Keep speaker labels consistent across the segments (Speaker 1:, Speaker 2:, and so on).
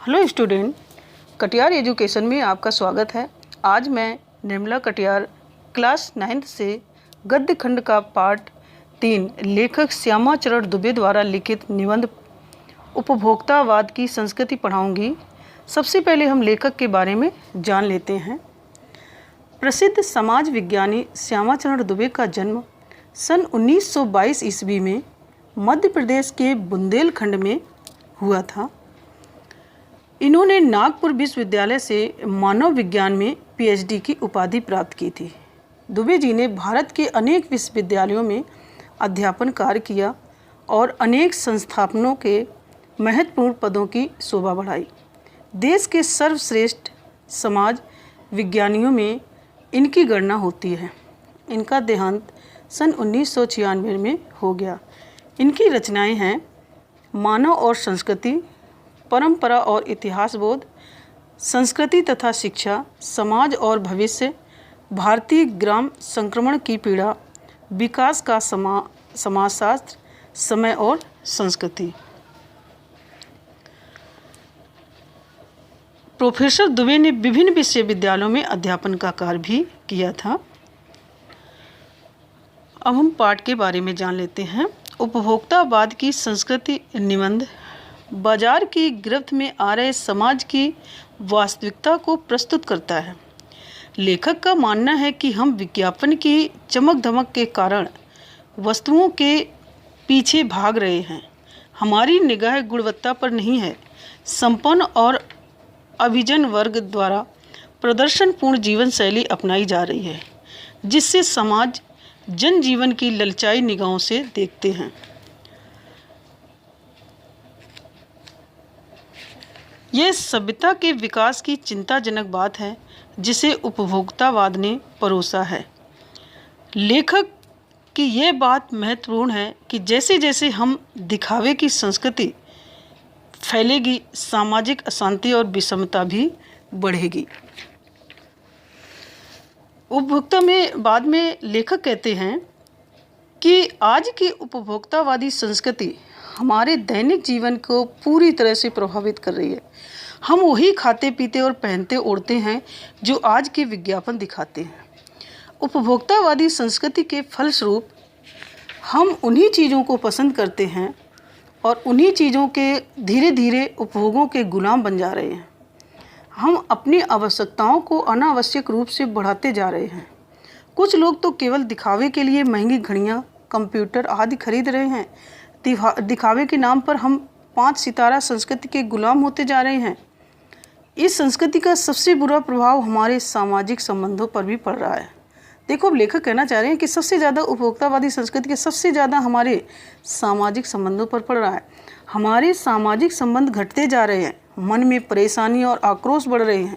Speaker 1: Hello student, Katiyar education में आपका स्वागत है। आज मैं निर्मला कटियार क्लास 9th से गद्य खंड का पार्ट 3 लेखक श्यामा चरण दुबे द्वारा लिखित निबंध उपभोक्तावाद की संस्कृति पढ़ाऊंगी। सबसे पहले हम लेखक के बारे में जान लेते हैं। प्रसिद्ध समाज विज्ञानी श्यामा चरण दुबे का जन्म सन 1922 ईस्वी में मध्य प्रदेश के बुंदेलखंड में हुआ था। इन्होंने नागपुर विश्वविद्यालय से मानव विज्ञान में पीएचडी की उपाधि प्राप्त की थी। दुबे जी ने भारत के अनेक विश्वविद्यालयों में अध्यापन कार्य किया और अनेक संस्थापनों के महत्वपूर्ण पदों की शोभा बढ़ाई। देश के सर्वश्रेष्ठ समाज विज्ञानियों में इनकी गणना होती है। इनका देहांत सन 1996 में हो गया। इनकी रचनाएं हैं मानव और संस्कृति, परंपरा और इतिहास बोध, संस्कृति तथा शिक्षा, समाज और भविष्य, भारतीय ग्राम संक्रमण की पीड़ा, विकास का समाजशास्त्र, समय और संस्कृति। प्रोफेसर दुबे ने विभिन्न विश्वविद्यालयों में अध्यापन का कार्य भी किया था। अब हम पाठ के बारे में जान लेते हैं। उपभोक्तावाद की संस्कृति निबंध बाजार की गिरफ्त में आ रहे समाज की वास्तविकता को प्रस्तुत करता है। लेखक का मानना है कि हम विज्ञापन की चमक धमक के कारण वस्तुओं के पीछे भाग रहे हैं। हमारी निगाह गुणवत्ता पर नहीं है। संपन्न और अभिजन वर्ग द्वारा प्रदर्शनपूर्ण जीवन शैली अपनाई जा रही है, जिससे समाज जनजीवन की ललचाई निगाहों से देखते हैं। यह सभ्यता के विकास की चिंताजनक बात है जिसे उपभोक्तावाद ने परोसा है। लेखक की यह बात महत्वपूर्ण है कि जैसे जैसे हम दिखावे की संस्कृति फैलेगी, सामाजिक अशांति और विषमता भी बढ़ेगी। उपभोक्ता में बाद में लेखक कहते हैं कि आज की उपभोक्तावादी संस्कृति हमारे दैनिक जीवन को पूरी तरह से प्रभावित कर रही है। हम वही खाते पीते और पहनते ओढ़ते हैं जो आज के विज्ञापन दिखाते हैं। उपभोक्तावादी संस्कृति के फलस्वरूप हम उन्हीं चीज़ों को पसंद करते हैं और उन्हीं चीज़ों के धीरे धीरे उपभोगों के गुलाम बन जा रहे हैं। हम अपनी आवश्यकताओं को अनावश्यक रूप से बढ़ाते जा रहे हैं। कुछ लोग तो केवल दिखावे के लिए महंगी घड़ियाँ, कंप्यूटर आदि खरीद रहे हैं। दिखावे के नाम पर हम 5 सितारा संस्कृति के गुलाम होते जा रहे हैं। इस संस्कृति का सबसे बुरा प्रभाव हमारे सामाजिक संबंधों पर भी पड़ रहा है। देखो, अब लेखक कहना चाह रहे हैं कि सबसे ज़्यादा उपभोक्तावादी संस्कृति के सबसे ज़्यादा हमारे सामाजिक संबंधों पर पड़ रहा है। हमारे सामाजिक संबंध घटते जा रहे हैं। मन में परेशानी और आक्रोश बढ़ रहे हैं।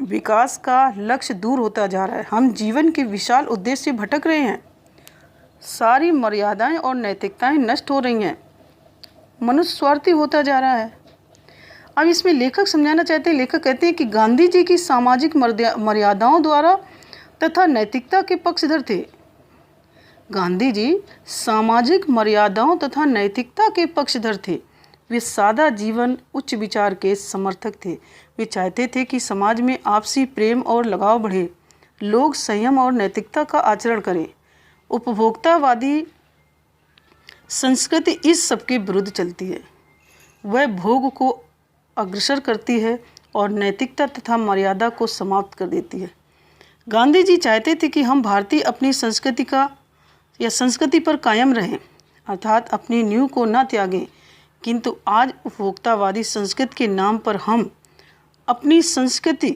Speaker 1: विकास का लक्ष्य दूर होता जा रहा है। हम जीवन के विशाल उद्देश्य से भटक रहे हैं। सारी मर्यादाएं और नैतिकताएं नष्ट हो रही हैं। मनुष्य स्वार्थी होता जा रहा है। अब इसमें लेखक समझाना चाहते हैं, लेखक कहते हैं कि गांधी जी की सामाजिक मर्यादाओं द्वारा तथा नैतिकता के पक्षधर थे। गांधी जी सामाजिक मर्यादाओं तथा नैतिकता के पक्षधर थे। वे सादा जीवन, उच्च विचार के समर्थक थे। वे चाहते थे कि समाज में आपसी प्रेम और लगाव बढ़े, लोग संयम और नैतिकता का आचरण करें। उपभोक्तावादी संस्कृति इस सब के विरुद्ध चलती है। वह भोग को अग्रसर करती है और नैतिकता तथा मर्यादा को समाप्त कर देती है। गांधी जी चाहते थे कि हम भारतीय अपनी संस्कृति पर कायम रहें, अर्थात अपनी नींव को न त्यागें। किंतु आज उपभोक्तावादी संस्कृति के नाम पर हम अपनी संस्कृति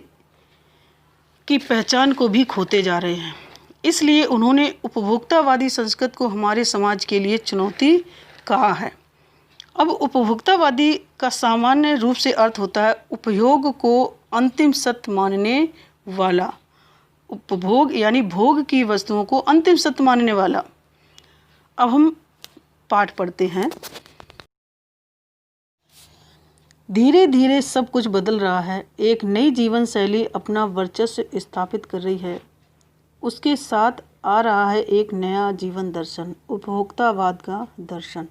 Speaker 1: की पहचान को भी खोते जा रहे हैं। इसलिए उन्होंने उपभोक्तावादी संस्कृति को हमारे समाज के लिए चुनौती कहा है। अब उपभोक्तावादी का सामान्य रूप से अर्थ होता है उपयोग को अंतिम सत्य मानने वाला। उपभोग यानी भोग की वस्तुओं को अंतिम सत्य मानने वाला। अब हम पाठ पढ़ते हैं। धीरे धीरे सब कुछ बदल रहा है। एक नई जीवन शैली अपना वर्चस्व स्थापित कर रही है। उसके साथ आ रहा है एक नया जीवन दर्शन, उपभोक्तावाद का दर्शन।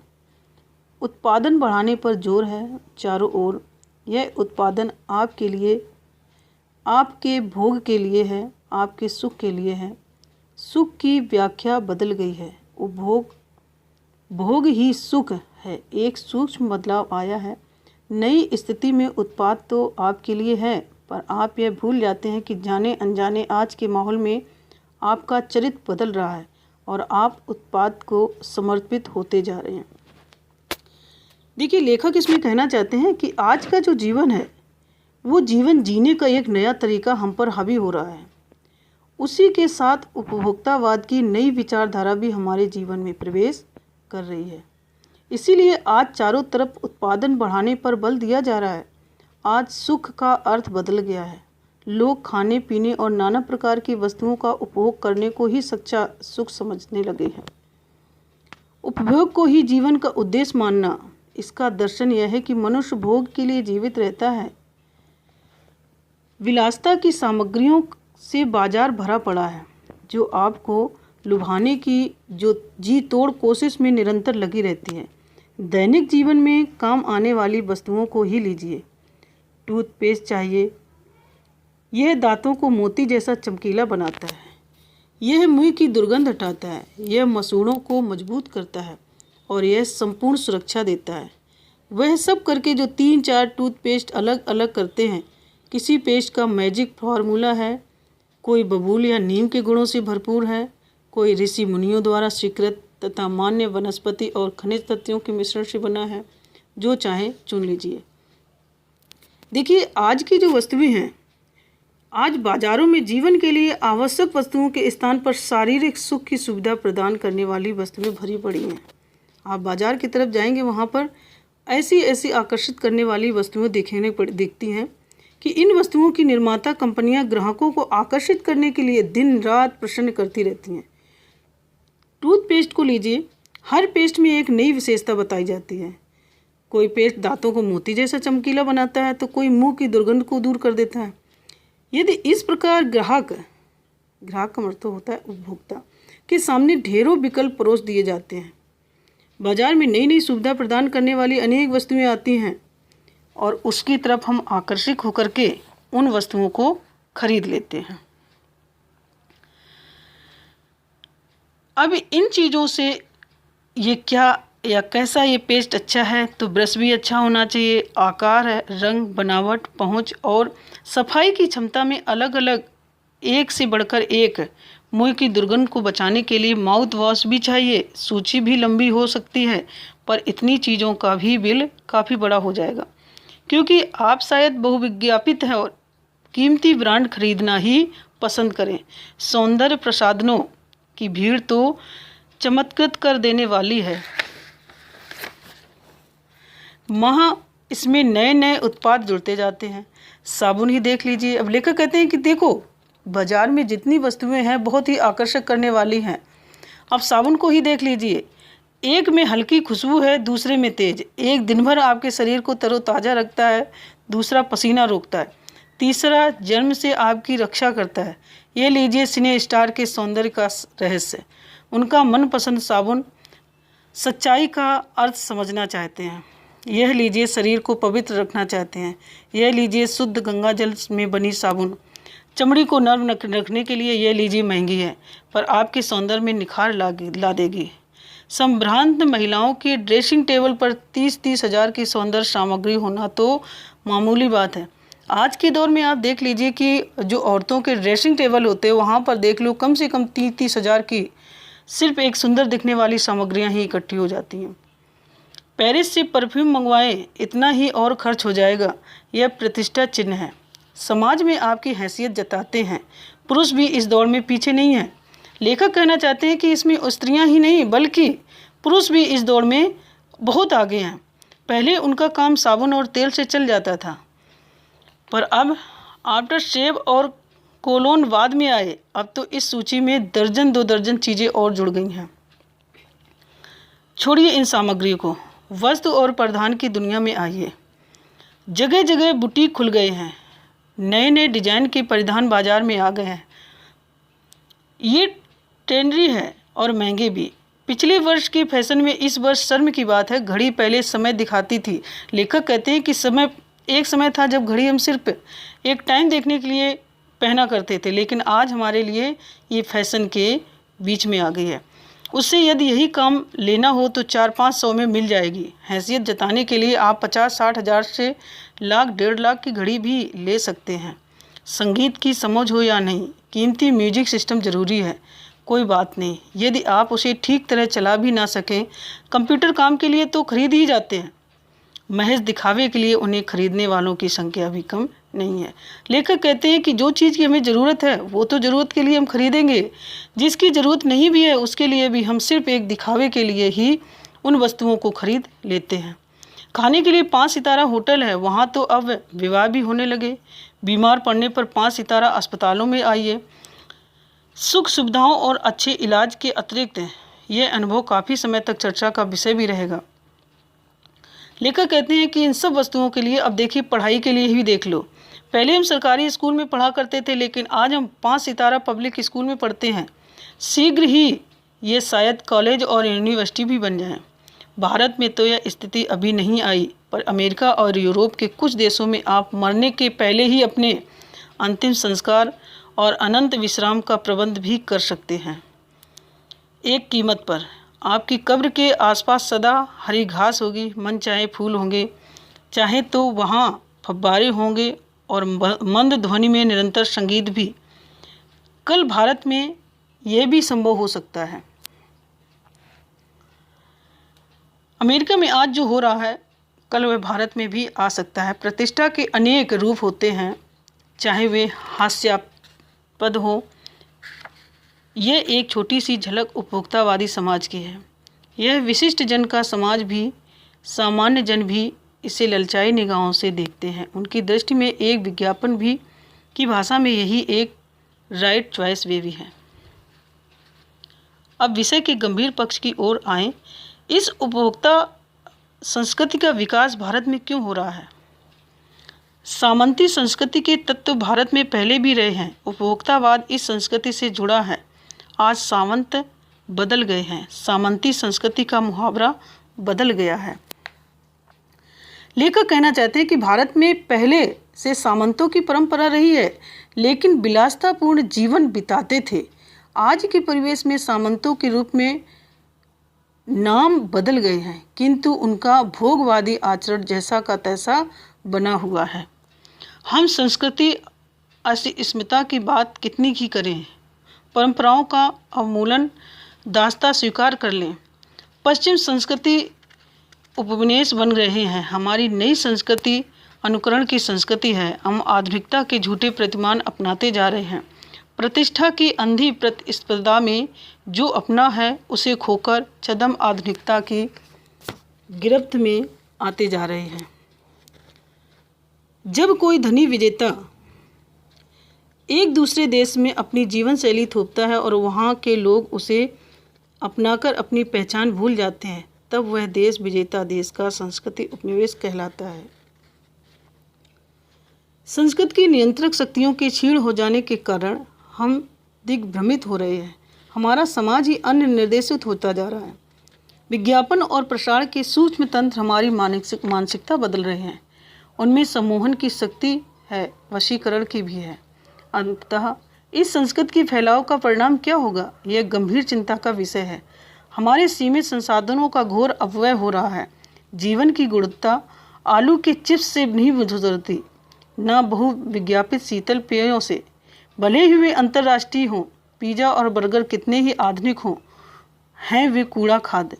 Speaker 1: उत्पादन बढ़ाने पर जोर है। चारों ओर यह उत्पादन आपके लिए, आपके भोग के लिए है, आपके सुख के लिए है। सुख की व्याख्या बदल गई है। उपभोग, भोग ही सुख है। एक सूक्ष्म बदलाव आया है। नई स्थिति में उत्पाद तो आपके लिए है, पर आप यह भूल जाते हैं कि जाने अनजाने आज के माहौल में आपका चरित्र बदल रहा है और आप उत्पाद को समर्पित होते जा रहे हैं। देखिए, लेखक इसमें कहना चाहते हैं कि आज का जो जीवन है वो जीवन जीने का एक नया तरीका हम पर हावी हो रहा है। उसी के साथ उपभोक्तावाद की नई विचारधारा भी हमारे जीवन में प्रवेश कर रही है। इसीलिए आज चारों तरफ उत्पादन बढ़ाने पर बल दिया जा रहा है। आज सुख का अर्थ बदल गया है। लोग खाने पीने और नाना प्रकार की वस्तुओं का उपभोग करने को ही सच्चा सुख समझने लगे हैं। उपभोग को ही जीवन का उद्देश्य मानना, इसका दर्शन यह है कि मनुष्य भोग के लिए जीवित रहता है। विलासिता की सामग्रियों से बाजार भरा पड़ा है, जो आपको लुभाने की जो जी तोड़ कोशिश में निरंतर लगी रहती है। दैनिक जीवन में काम आने वाली वस्तुओं को ही लीजिए। टूथपेस्ट चाहिए, यह दांतों को मोती जैसा चमकीला बनाता है, यह मुंह की दुर्गंध हटाता है, यह मसूड़ों को मजबूत करता है और यह संपूर्ण सुरक्षा देता है। वह सब करके जो 3-4 टूथपेस्ट अलग अलग करते हैं, किसी पेस्ट का मैजिक फार्मूला है, कोई बबूल या नीम के गुणों से भरपूर है, कोई ऋषि मुनियों द्वारा स्वीकृत तथा मान्य वनस्पति और खनिज तत्वों के मिश्रण से बना है। जो चाहे चुन लीजिए। देखिए, आज की जो वस्तुएं हैं, आज बाजारों में जीवन के लिए आवश्यक वस्तुओं के स्थान पर शारीरिक सुख की सुविधा प्रदान करने वाली वस्तुएं भरी पड़ी हैं। आप बाजार की तरफ जाएंगे, वहाँ पर ऐसी ऐसी आकर्षित करने वाली वस्तुएं दिखती हैं कि इन वस्तुओं की निर्माता कंपनियां ग्राहकों को आकर्षित करने के लिए दिन रात प्रसन्न करती रहती हैं। टूथपेस्ट को लीजिए, हर पेस्ट में एक नई विशेषता बताई जाती है। कोई पेस्ट दांतों को मोती जैसा चमकीला बनाता है, तो कोई मुंह की दुर्गंध को दूर कर देता है। यदि इस प्रकार ग्राहक का मतलब होता है उपभोक्ता के सामने ढेरों विकल्प परोस दिए जाते हैं। बाजार में नई नई सुविधा प्रदान करने वाली अनेक वस्तुएं आती हैं और उसकी तरफ हम आकर्षित होकर के उन वस्तुओं को खरीद लेते हैं। अब इन चीज़ों से ये क्या या कैसा ये पेस्ट अच्छा है, तो ब्रश भी अच्छा होना चाहिए, आकार है, रंग, बनावट, पहुंच और सफाई की क्षमता में अलग अलग एक से बढ़कर एक। मुंह की दुर्गंध को बचाने के लिए माउथ वॉश भी चाहिए। सूची भी लंबी हो सकती है, पर इतनी चीज़ों का भी बिल काफ़ी बड़ा हो जाएगा, क्योंकि आप शायद बहुविज्ञापित हैं और कीमती ब्रांड खरीदना ही पसंद करें। सौंदर्य प्रसाधनों की भीड़ तो चमत्कृत कर देने वाली है। इसमें नए नए उत्पाद जुड़ते जाते हैं। साबुन ही देख लीजिए। अब लेखक कहते हैं कि देखो, बाजार में जितनी वस्तुएं हैं बहुत ही आकर्षक करने वाली हैं। अब साबुन को ही देख लीजिए, एक में हल्की खुशबू है, दूसरे में तेज। एक दिन भर आपके शरीर को तरोताज़ा रखता है, दूसरा पसीना रोकता है, तीसरा जर्म से आपकी रक्षा करता है। ये लीजिए सिने स्टार के सौंदर्य का रहस्य। उनका मनपसंद साबुन सच्चाई का अर्थ समझना चाहते हैं। यह लीजिए शरीर को पवित्र रखना चाहते हैं। यह लीजिए शुद्ध गंगा जल में बनी साबुन। चमड़ी को नर्म रखने के लिए यह लीजिए महंगी है, पर आपके सौंदर्य में निखार ला देगी। संभ्रांत महिलाओं के ड्रेसिंग टेबल पर 30-30 हज़ार की सौंदर्य सामग्री होना तो मामूली बात है। आज के दौर में आप देख लीजिए कि जो औरतों के ड्रेसिंग टेबल होते हैं, वहाँ पर देख लो कम से कम 30-30 हज़ार की सिर्फ एक सुंदर दिखने वाली सामग्रियाँ ही इकट्ठी हो जाती हैं। पेरिस से परफ्यूम मंगवाएं, इतना ही और खर्च हो जाएगा। यह प्रतिष्ठा चिन्ह है। समाज में आपकी हैसियत जताते हैं। पुरुष भी इस दौड़ में पीछे नहीं है। लेखक कहना चाहते हैं कि इसमें स्त्रियां ही नहीं बल्कि पुरुष भी इस दौड़ में बहुत आगे हैं। पहले उनका काम साबुन और तेल से चल जाता था, पर अब आफ्टर शेव और कोलोन बाद में आए। अब तो इस सूची में दर्जन 2 दर्जन चीज़ें और जुड़ गई हैं। छोड़िए इन सामग्रियों को, वस्त्र और परिधान की दुनिया में आइए। जगह जगह बुटीक खुल गए हैं। नए नए डिजाइन के परिधान बाजार में आ गए हैं। ये ट्रेंडी है और महंगे भी। पिछले वर्ष के फैशन में इस वर्ष शर्म की बात है, घड़ी पहले समय दिखाती थी। लेखक कहते हैं कि समय एक समय था जब घड़ी हम सिर्फ एक टाइम देखने के लिए पहना करते थे, लेकिन आज हमारे लिए ये फैशन के बीच में आ गई है। उससे यदि यही काम लेना हो तो 400-500 में मिल जाएगी। हैसियत जताने के लिए आप 50-60 हज़ार से लाख 1.5 लाख की घड़ी भी ले सकते हैं। संगीत की समझ हो या नहीं, कीमती म्यूजिक सिस्टम ज़रूरी है, कोई बात नहीं। यदि आप उसे ठीक तरह चला भी ना सकें, कंप्यूटर काम के लिए तो खरीद ही जाते हैं। महज दिखावे के लिए उन्हें खरीदने वालों की संख्या भी कम नहीं है। लेखक कहते हैं कि जो चीज़ की हमें ज़रूरत है वो तो ज़रूरत के लिए हम खरीदेंगे, जिसकी ज़रूरत नहीं भी है उसके लिए भी हम सिर्फ एक दिखावे के लिए ही उन वस्तुओं को खरीद लेते हैं। खाने के लिए 5 सितारा होटल है, वहाँ तो अब विवाह भी होने लगे। बीमार पड़ने पर 5 सितारा अस्पतालों में आइए। सुख सुविधाओं और अच्छे इलाज के अतिरिक्त यह अनुभव काफ़ी समय तक चर्चा का विषय भी रहेगा। लेखक कहते हैं कि इन सब वस्तुओं के लिए अब देखिए, पढ़ाई के लिए ही देख लो। पहले हम सरकारी स्कूल में पढ़ा करते थे, लेकिन आज हम 5 सितारा पब्लिक स्कूल में पढ़ते हैं। शीघ्र ही ये शायद कॉलेज और यूनिवर्सिटी भी बन जाएं। भारत में तो यह स्थिति अभी नहीं आई, पर अमेरिका और यूरोप के कुछ देशों में आप मरने के पहले ही अपने अंतिम संस्कार और अनंत विश्राम का प्रबंध भी कर सकते हैं। एक कीमत पर आपकी कब्र के आसपास सदा हरी घास होगी, मन चाहे फूल होंगे, चाहे तो वहाँ फव्वारे होंगे और मंद ध्वनि में निरंतर संगीत भी। कल भारत में यह भी संभव हो सकता है। अमेरिका में आज जो हो रहा है, कल वह भारत में भी आ सकता है। प्रतिष्ठा के अनेक रूप होते हैं, चाहे वे हास्यास्पद हो। यह एक छोटी सी झलक उपभोक्तावादी समाज की है। यह विशिष्ट जन का समाज भी, सामान्य जन भी इसे ललचाई निगाहों से देखते हैं। उनकी दृष्टि में एक विज्ञापन भी की भाषा में यही एक राइट चॉइस वे भी है। अब विषय के गंभीर पक्ष की ओर आएं। इस उपभोक्ता संस्कृति का विकास भारत में क्यों हो रहा है? सामंती संस्कृति के तत्व भारत में पहले भी रहे हैं। उपभोक्तावाद इस संस्कृति से जुड़ा है। आज सामंत बदल गए हैं, सामंती संस्कृति का मुहावरा बदल गया है। लेखक कहना चाहते हैं कि भारत में पहले से सामंतों की परंपरा रही है, लेकिन विलासतापूर्ण जीवन बिताते थे। आज के परिवेश में सामंतों के रूप में नाम बदल गए हैं, किंतु उनका भोगवादी आचरण जैसा का तैसा बना हुआ है। हम संस्कृति अस्मिता की बात कितनी ही करें, परंपराओं का अवमूलन दास्ता स्वीकार कर लें। पश्चिम संस्कृति उपनिवेश बन रहे हैं। हमारी नई संस्कृति अनुकरण की संस्कृति है। हम आधुनिकता के झूठे प्रतिमान अपनाते जा रहे हैं। प्रतिष्ठा की अंधी प्रतिस्पर्धा में जो अपना है उसे खोकर छद्म आधुनिकता की गिरफ्त में आते जा रहे हैं। जब कोई धनी विजेता एक दूसरे देश में अपनी जीवन शैली थोपता है और वहाँ के लोग उसे अपनाकर अपनी पहचान भूल जाते हैं, तब वह देश विजेता देश का संस्कृति उपनिवेश कहलाता है। संस्कृत की नियंत्रक शक्तियों के क्षीण हो जाने के कारण हम दिग्भ्रमित हो रहे हैं। हमारा समाज ही अन्य निर्देशित होता जा रहा है। विज्ञापन और प्रसार के सूक्ष्म तंत्र हमारी मानसिकता बदल रहे हैं। उनमें सम्मोहन की शक्ति है, वशीकरण की भी है। अंततः इस संस्कृति के फैलाव का परिणाम क्या होगा, यह गंभीर चिंता का विषय है। हमारे सीमित संसाधनों का घोर अपव्यय हो रहा है। जीवन की गुणवत्ता आलू के चिप्स से नहीं गुजरती, न बहु विज्ञापित शीतल पेयों से। भले ही वे अंतर्राष्ट्रीय हों, पिज़्ज़ा और बर्गर कितने ही आधुनिक हों, हैं वे कूड़ा खाद्य।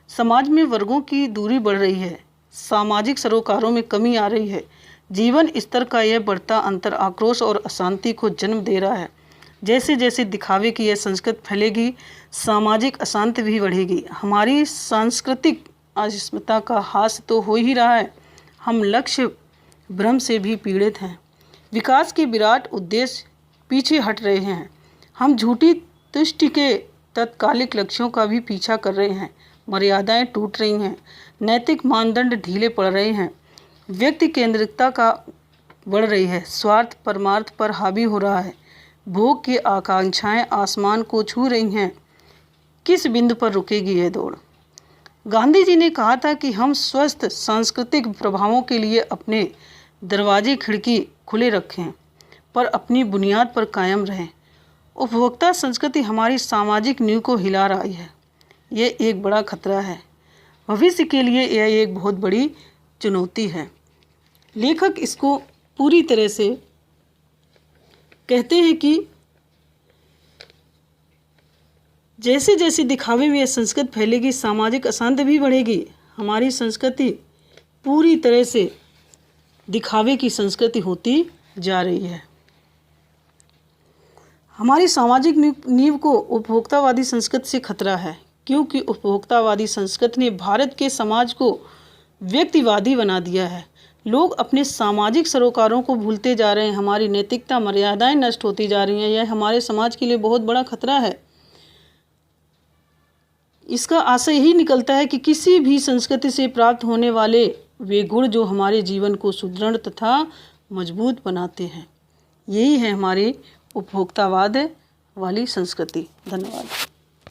Speaker 1: समाज में वर्गों की दूरी बढ़ रही है, सामाजिक सरोकारों में कमी आ रही है। जीवन स्तर का यह बढ़ता अंतर आक्रोश और अशांति को जन्म दे रहा है। जैसे जैसे दिखावे की यह संस्कृति फैलेगी, सामाजिक अशांति भी बढ़ेगी। हमारी सांस्कृतिक अस्मिता का हास तो हो ही रहा है। हम लक्ष्य भ्रम से भी पीड़ित हैं। विकास के विराट उद्देश्य पीछे हट रहे हैं। हम झूठी तुष्टि के तत्कालिक लक्ष्यों का भी पीछा कर रहे हैं। मर्यादाएं टूट रही हैं, नैतिक मानदंड ढीले पड़ रहे हैं, व्यक्ति केंद्रितता का बढ़ रही है, स्वार्थ परमार्थ पर हावी हो रहा है, भोग की आकांक्षाएं आसमान को छू रही हैं। किस बिंदु पर रुकेगी यह दौड़? गांधी जी ने कहा था कि हम स्वस्थ सांस्कृतिक प्रभावों के लिए अपने दरवाजे खिड़की खुले रखें, पर अपनी बुनियाद पर कायम रहें। उपभोक्ता संस्कृति हमारी सामाजिक नींव को हिला रही है। ये एक बड़ा खतरा है। भविष्य के लिए यह एक बहुत बड़ी चुनौती है। लेखक इसको पूरी तरह से कहते हैं कि जैसे जैसे दिखावे में यह संस्कृति फैलेगी, सामाजिक अशांति भी बढ़ेगी। हमारी संस्कृति पूरी तरह से दिखावे की संस्कृति होती जा रही है। हमारी सामाजिक नींव को उपभोक्तावादी संस्कृति से खतरा है, क्योंकि उपभोक्तावादी संस्कृति ने भारत के समाज को व्यक्तिवादी बना दिया है। लोग अपने सामाजिक सरोकारों को भूलते जा रहे हैं। हमारी नैतिकता, मर्यादाएं नष्ट होती जा रही हैं। यह हमारे समाज के लिए बहुत बड़ा खतरा है। इसका आशय यही निकलता है कि किसी भी संस्कृति से प्राप्त होने वाले वे गुण जो हमारे जीवन को सुदृढ़ तथा मजबूत बनाते हैं, यही है हमारी उपभोक्तावाद वाली संस्कृति। धन्यवाद।